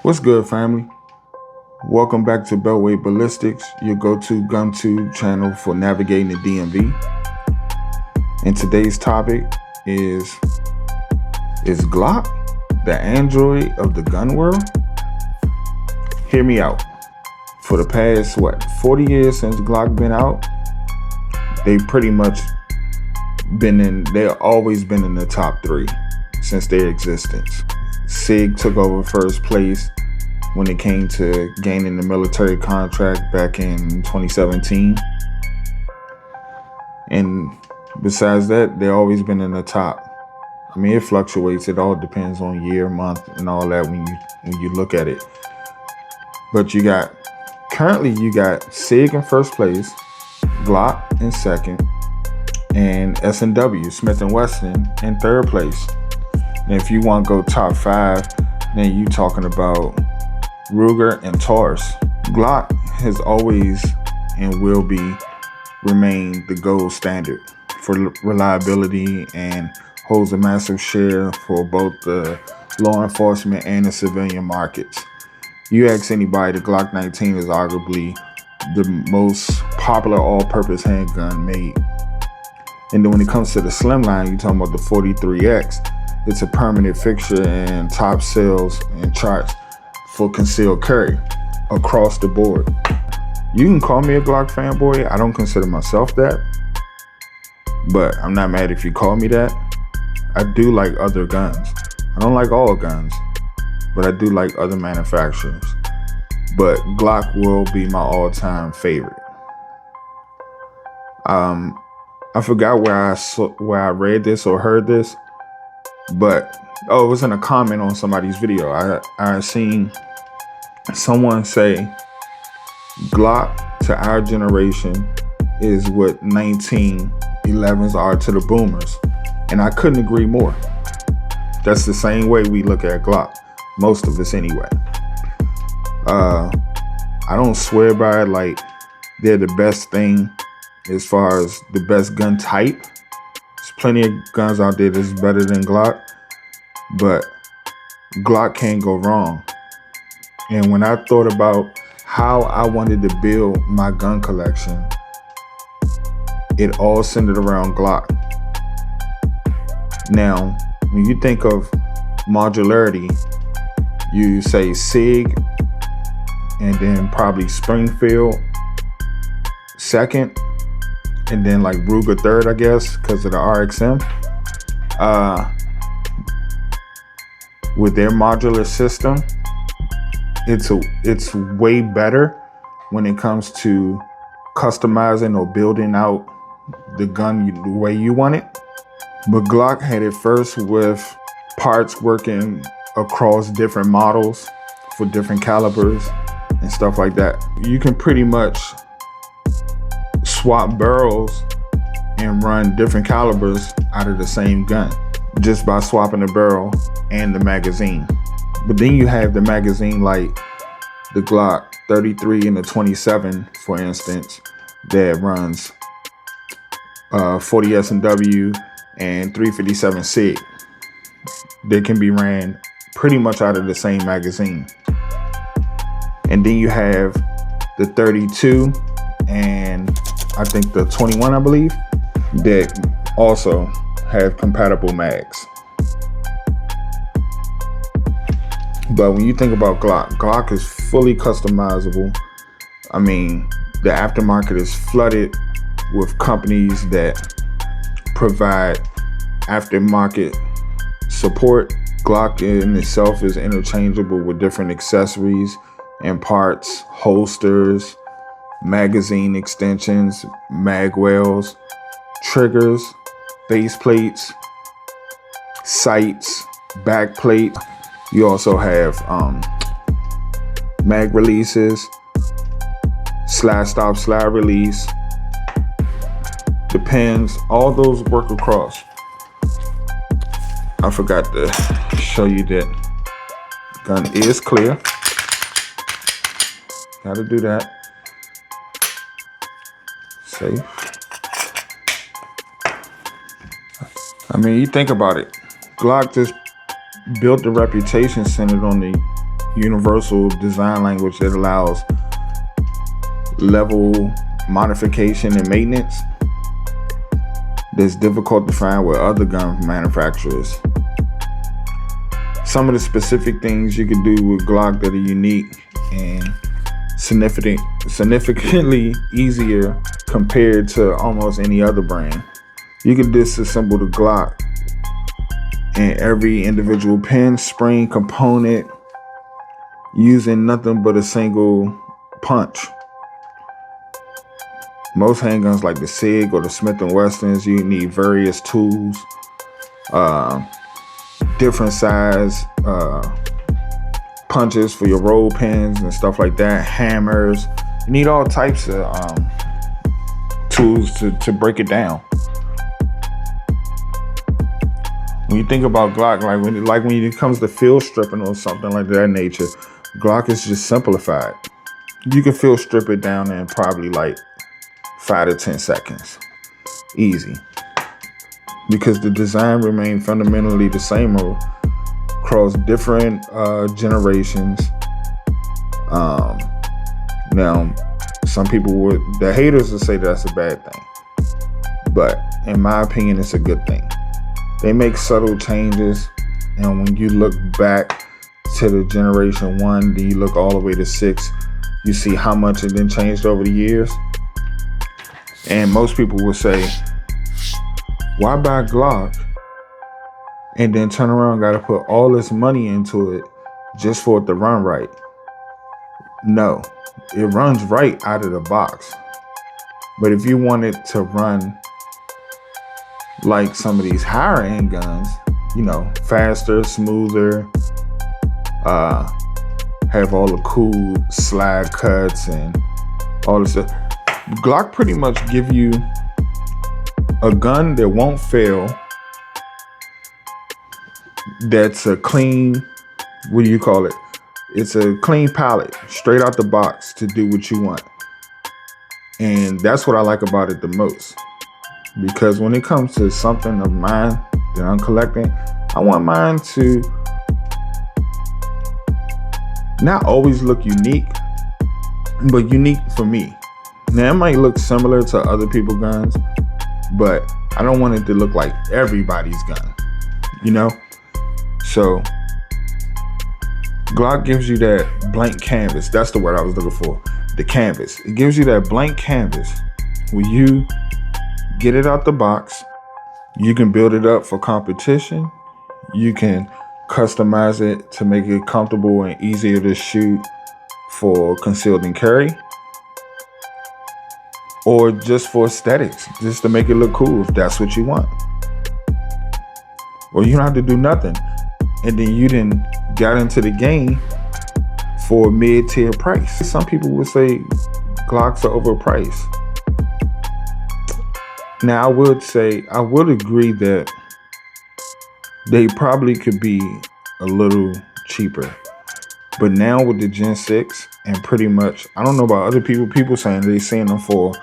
What's good, family? Welcome back to Beltway Ballistics, your go-to gun tube channel for navigating the DMV. And today's topic is Glock the android of the gun world? Hear me out. For the past, 40 years since Glock been out, they've pretty much they've always been in the top 3 since their existence. SIG took over first place when it came to gaining the military contract back in 2017. And besides that, they've always been in the top. I mean, it fluctuates. It all depends on year, month, and all that when you look at it. But currently you got SIG in first place, Glock in second, and S&W, Smith&Wesson, in third place. And if you want to go top 5, then you talking about Ruger and Taurus. Glock has always and will remain the gold standard for reliability and holds a massive share for both the law enforcement and the civilian markets. You ask anybody, the Glock 19 is arguably the most popular all-purpose handgun made. And then when it comes to the slimline, you're talking about the 43X. It's a permanent fixture in top sales and charts for concealed carry across the board. You can call me a Glock fanboy. I don't consider myself that, but I'm not mad if you call me that. I do like other guns. I don't like all guns, but I do like other manufacturers. But Glock will be my all-time favorite. I forgot where I read this or heard this, but it was in a comment on somebody's video. I seen someone say Glock to our generation is what 1911s are to the boomers, and I couldn't agree more. That's the same way we look at Glock, most of us anyway. I don't swear by it like they're the best thing as far as the best gun type. There's plenty of guns out there that's better than Glock, but Glock can't go wrong. And when I thought about how I wanted to build my gun collection, it all centered around Glock. Now, when you think of modularity, you say SIG and then probably Springfield second, and then like Ruger third, I guess, because of the RXM. With their modular system, it's way better when it comes to customizing or building out the gun the way you want it. But Glock had it first with parts working across different models for different calibers and stuff like that. You can pretty much swap barrels and run different calibers out of the same gun just by swapping the barrel and the magazine. But then you have the magazine like the Glock 33 and the 27, for instance, that runs 40 S&W and 357 SIG. They can be ran pretty much out of the same magazine. And then you have the 32 and I think the 21, I believe, that also have compatible mags. But when you think about Glock is fully customizable. I mean, the aftermarket is flooded with companies that provide aftermarket support. Glock in itself is interchangeable with different accessories and parts, holsters, magazine extensions, mag wells, triggers, base plates, sights, back plate. You also have mag releases, slide stop, slide release, the pins, all those work across. I forgot to show you that gun is clear. Gotta do that. Safe. I mean, you think about it. Glock just built the reputation centered on the universal design language that allows level modification and maintenance that's difficult to find with other gun manufacturers. Some of the specific things you can do with Glock that are unique and significantly easier compared to almost any other brand. You can disassemble the Glock in every individual pin, spring, component using nothing but a single punch. Most handguns like the SIG or the Smith&Wessons, you need various tools, different size punches for your roll pins and stuff like that, hammers. You need all types of tools to break it down. When you think about Glock, like when it comes to field stripping or something like that nature, Glock is just simplified. You can field strip it down in probably like 5 to 10 seconds. Easy. Because the design remained fundamentally the same across different generations. Now, some people the haters will say that's a bad thing. But in my opinion, it's a good thing. They make subtle changes, and when you look back to the generation 1, then you look all the way to 6, you see how much it then changed over the years. And most people will say, why buy Glock and then turn around and got to put all this money into it just for it to run right? No, it runs right out of the box. But if you want it to run like some of these higher end guns, faster, smoother, have all the cool slide cuts and all this stuff, Glock pretty much give you a gun that won't fail, that's a clean, what do you call it? It's a clean palette, straight out the box to do what you want. And that's what I like about it the most. Because when it comes to something of mine that I'm collecting, I want mine to not always look unique, but unique for me. Now, it might look similar to other people's guns, but I don't want it to look like everybody's gun, So, Glock gives you that blank canvas. That's the word I was looking for. The canvas. It gives you that blank canvas where you get it out the box. You can build it up for competition. You can customize it to make it comfortable and easier to shoot for concealed and carry, or just for aesthetics, just to make it look cool if that's what you want. Or you don't have to do nothing, and then you didn't got into the game for a mid-tier price. Some people would say Glocks are overpriced. Now, I would agree that they probably could be a little cheaper. But now with the Gen 6 and pretty much, I don't know about other people saying they're seeing them for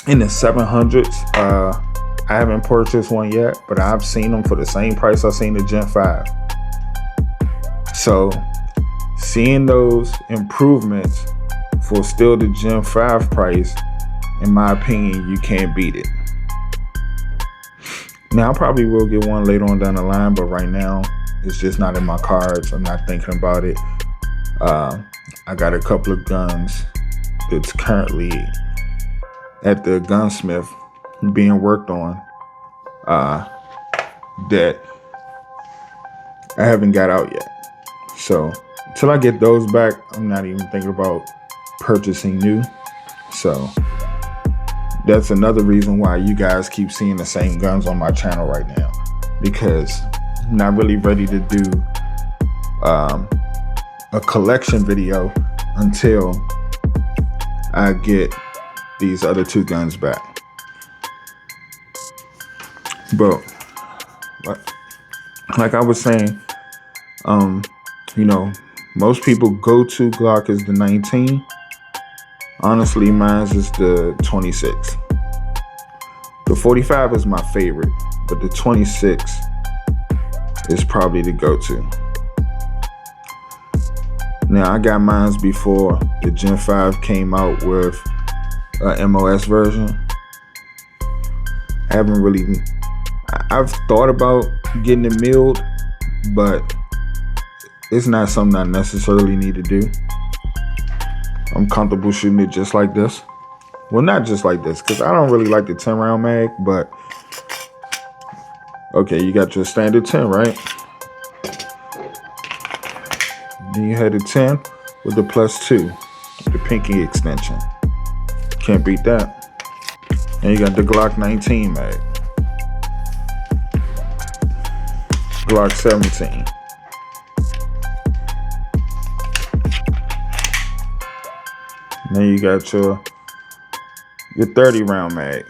in the 700s. I haven't purchased one yet, but I've seen them for the same price I've seen the Gen 5. So seeing those improvements for still the Gen 5 price, in my opinion, you can't beat it. Now, I probably will get one later on down the line, but right now, it's just not in my cards. I'm not thinking about it. I got a couple of guns that's currently at the gunsmith being worked on that I haven't got out yet. So until I get those back, I'm not even thinking about purchasing new. So that's another reason why you guys keep seeing the same guns on my channel right now, because I'm not really ready to do a collection video until I get these other two guns back. But like I was saying, most people go to Glock is the 19. Honestly, mine's is the 26. The 45 is my favorite, but the 26 is probably the go-to. Now I got mines before the Gen 5 came out with a MOS version. I've thought about getting it milled, but it's not something I necessarily need to do. I'm comfortable shooting it just like this. Well, not just like this, because I don't really like the 10 round mag, but okay, you got your standard 10, right? Then you had the 10 with the +2, the pinky extension. Can't beat that. And you got the Glock 19 mag. Glock 17. Then you got your 30 round mag.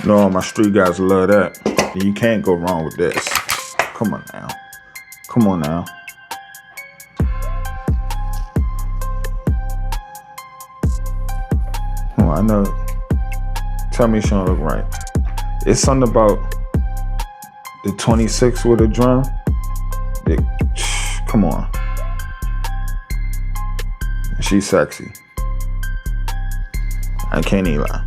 You know, all my street guys love that. You can't go wrong with this. Come on now. Come on now. Oh, I know. Tell me she don't look right. It's something about the 26 with a drum. Come on. She's sexy. I can't even lie.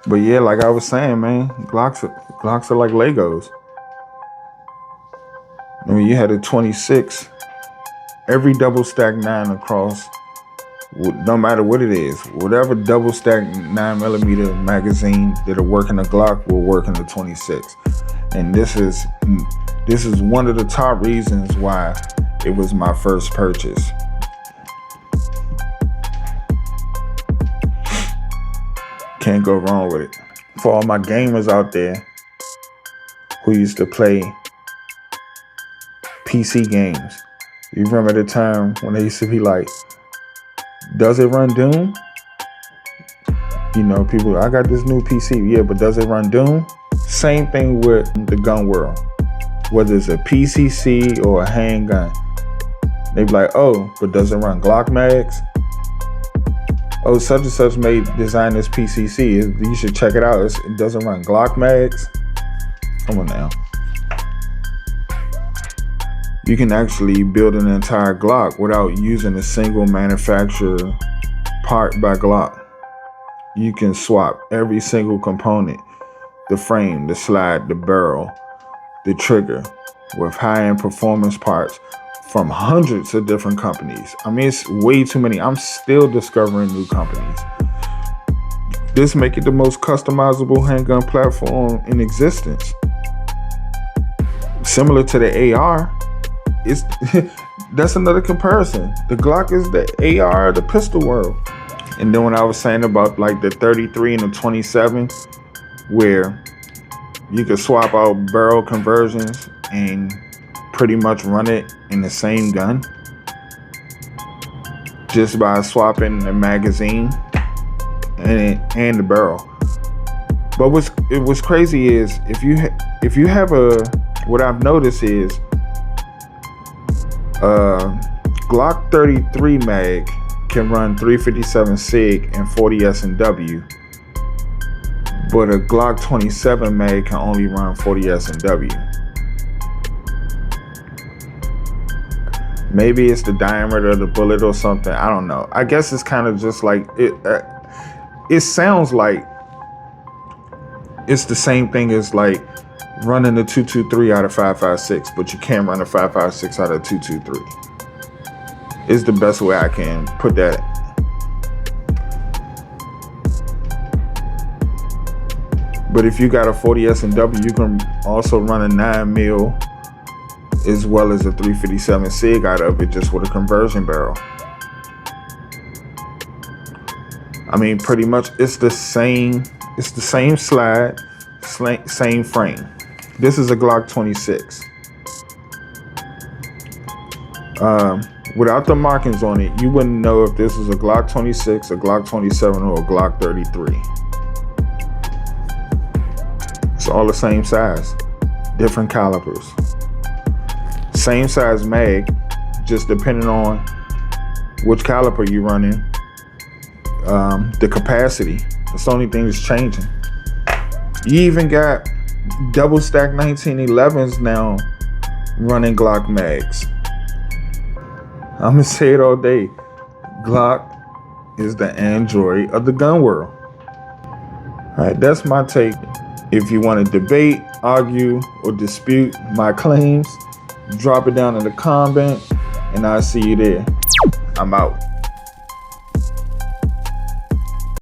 But yeah, like I was saying, man, Glocks are like Legos. I mean, you had a 26, every double stack 9 across, no matter what it is, whatever double stack 9mm magazine that'll work in a Glock will work in the 26. And this is one of the top reasons why it was my first purchase. Can't go wrong with it. For all my gamers out there who used to play PC games, you remember the time when they used to be like, does it run Doom? You know, people, I got this new PC, yeah, but does it run Doom? Same thing with the gun world. Whether it's a PCC or a handgun, they be like, oh, but does it run Glock mags? Oh, such and such may design this PCC. You should check it out. It doesn't run Glock mags. Come on now. You can actually build an entire Glock without using a single manufacturer part by Glock. You can swap every single component, the frame, the slide, the barrel, the trigger, with high-end performance parts from hundreds of different companies. I mean, it's way too many. I'm still discovering new companies. This make it the most customizable handgun platform in existence. Similar to the AR, that's another comparison. The Glock is the AR, the pistol world. And then when I was saying about like the 33 and the 27, where you could swap out barrel conversions and pretty much run it in the same gun just by swapping the magazine and the barrel. But what's crazy is if you have what I've noticed is Glock 33 mag can run 357 SIG and 40 S&W, but a Glock 27 mag can only run 40 S&W. Maybe it's the diameter of the bullet or something. I don't know. I guess it's kind of just like it. It sounds like it's the same thing as like running the 223 out of 5.56, but you can't run a 5.56 out of 223. It's the best way I can put that. But if you got a 40 S&W, you can also run a 9mm as well as a 357 SIG out of it, just with a conversion barrel. I mean, pretty much it's the same slide, same frame. This is a Glock 26. Without the markings on it, you wouldn't know if this is a Glock 26, a Glock 27, or a Glock 33. It's all the same size, different calibers. Same size mag, just depending on which caliper you're running, the capacity. That's the only thing that's changing. You even got double stack 1911s now running Glock mags. I'm gonna say it all day. Glock is the Android of the gun world. All right, that's my take. If you want to debate, argue, or dispute my claims, drop it down in the comment, and I'll see you there. I'm out.